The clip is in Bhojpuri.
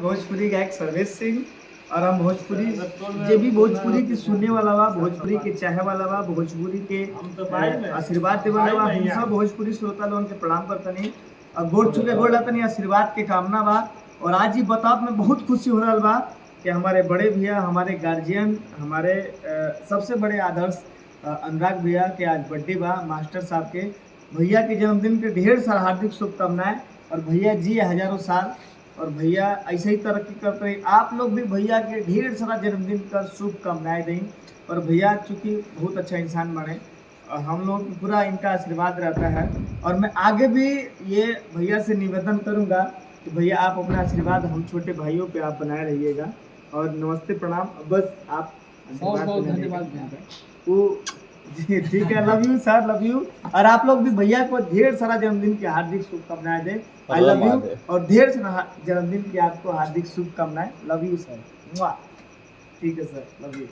भोजपुरी गायक सर्वेश सिंह और हम भोजपुरी जे भी भोजपुरी के सुनने वाला बा, भोजपुरी के चाहे वाला बा, भोजपुरी के आशीर्वाद देवे वाला बा, हम सब भोजपुरी श्रोता लोगन के प्रणाम करतनी और गोड़ छू के गोड़ लगतनी, आशीर्वाद के कामना बा। और आज ही बताओ में बहुत खुशी हो रहा बा कि हमारे बड़े भैया, हमारे गार्जियन, हमारे सबसे बड़े आदर्श अनुराग भैया के आज बर्थडे बा। मास्टर साहब के भैया के जन्मदिन के ढेर सारा हार्दिक शुभकामनाएं और भैया जी हजारों साल और भैया ऐसे ही तरक्की करते रहे। आप लोग भी भैया के ढेर सारा जन्मदिन का शुभकामनाएं दें। और भैया चूँकि बहुत अच्छा इंसान बने और हम लोग पूरा इनका आशीर्वाद रहता है। और मैं आगे भी ये भैया से निवेदन करूंगा कि भैया आप अपना आशीर्वाद हम छोटे भाइयों पे आप बनाए रहिएगा। और नमस्ते प्रणाम, बस आप बहुत धन्यवाद। वो जी ठीक है, love you sir, love you. और आप लोग भी भैया को ढेर सारा जन्मदिन की हार्दिक शुभकामनाएं दें। आई लव यू और ढेर सारा जन्मदिन की आपको हार्दिक शुभकामनाएं। लव यू सर। ठीक है सर, लव यू।